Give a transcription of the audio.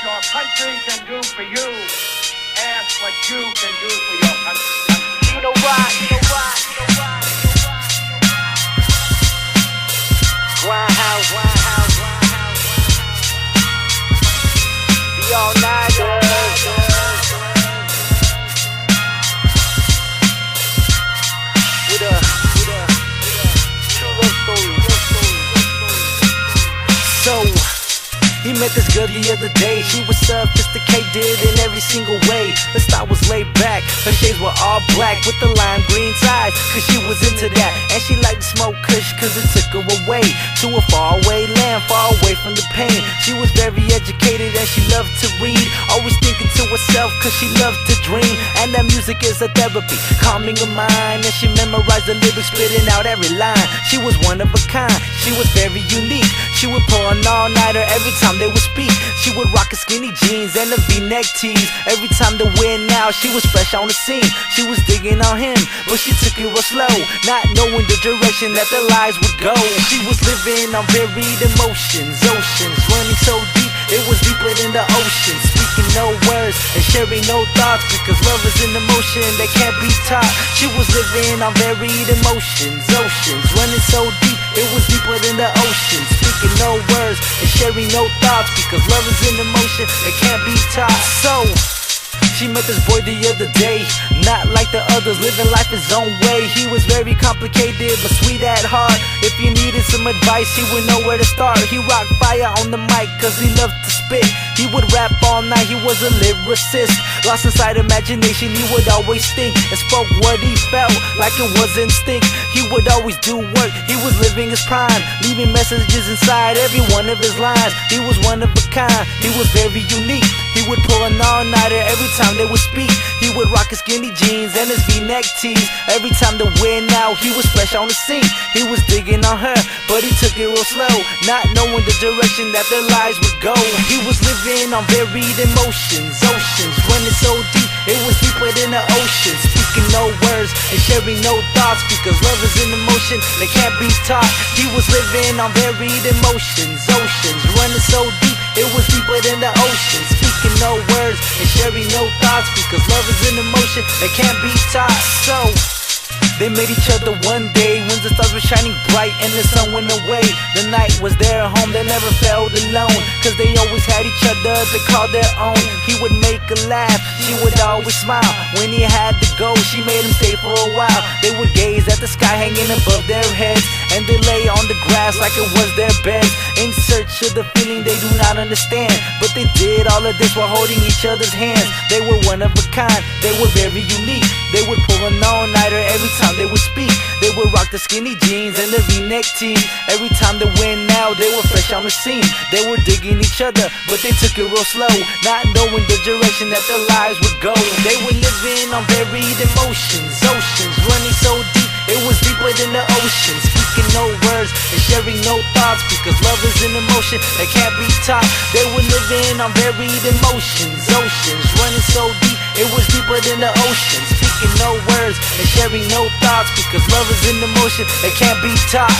your country can do for you, ask what you can do for your country. Chino Roc, Grindhou, the all-nighters, with a true love story. So he met this girl the other day. She was sophisticated in every single way. Her style was laid back, her shades were all black with the lime green ties, cause she was into that. And she liked to smoke kush cause it took her away to a faraway land, far away from the pain. She was very educated and she loved to read, always thinking to herself cause she loved to dream. And that music is a therapy, calming her mind. And she memorized the lyrics, spitting out every line. She was one of a kind, she was very unique. She would pull an all-nighter every time they would speak. She would rock a skinny jeans and a V-neck tees. Every time the win now, she was fresh on the scene. She was digging on him, but she took it real slow, not knowing the direction that their lives would go. She was living on varied emotions, oceans running so deep, it was deeper than the ocean. Speaking no words and sharing no thoughts, because love is an emotion that can't be taught. She was living on varied emotions, oceans running so deep, it was deeper than the ocean. Speaking no words and sharing no thoughts, because love is an emotion that can't be taught. So she met this boy the other day, not like the others, living life his own way. He was very complicated but sweet at heart. If you needed some advice, he would know where to start. He rocked fire on the mic cause he loved to spit. He would rap all night, he was a lyricist. Lost inside imagination, he would always think and spoke what he felt like it was instinct. He would always do work, he was living his prime, leaving messages inside every one of his lines. He was one of a kind, he was very unique. He would pull an all-nighter every time they would speak. He would rock his skinny jeans and his V-neck tees. Every time the win out, he was fresh on the scene. He was digging on her, but he took it real slow, not knowing the direction that their lives would go. He was living on varied emotions, oceans running so deep, it was deeper than the ocean. Speaking no words and sharing no thoughts, because love is an emotion that can't be taught. He was living on varied emotions, oceans running so deep, it was deeper than the ocean. Speaking no words and sharing no thoughts, because love is an emotion that can't be taught. So they met each other one day when the stars were shining bright and the sun went away. The night was their home, they never felt alone, cause they always had each other to call their own. He would make her laugh, she would always smile. When he had to go, she made him stay for a while. They would gaze at the sky hanging above their heads, and they lay on the grass like it was their bed, in search of the feeling they do not understand. But they did all of this while holding each other's hands. They were one of a kind, they were very unique. They would pull an all-nighter every time they would speak. They would rock the skinny jeans and the V-neck tees. Every time they went out, they were fresh on the scene. They were digging each other, but they took it real slow, not knowing the direction that their lives would go. They were living on varied emotions, oceans running so deep, it was deeper than the ocean. Speaking no words and sharing no thoughts, because love is an emotion that can't be taught. They were living on varied emotions, oceans running so deep, it was deeper than the ocean. Speaking no words and sharing no thoughts, because love is an emotion that can't be taught.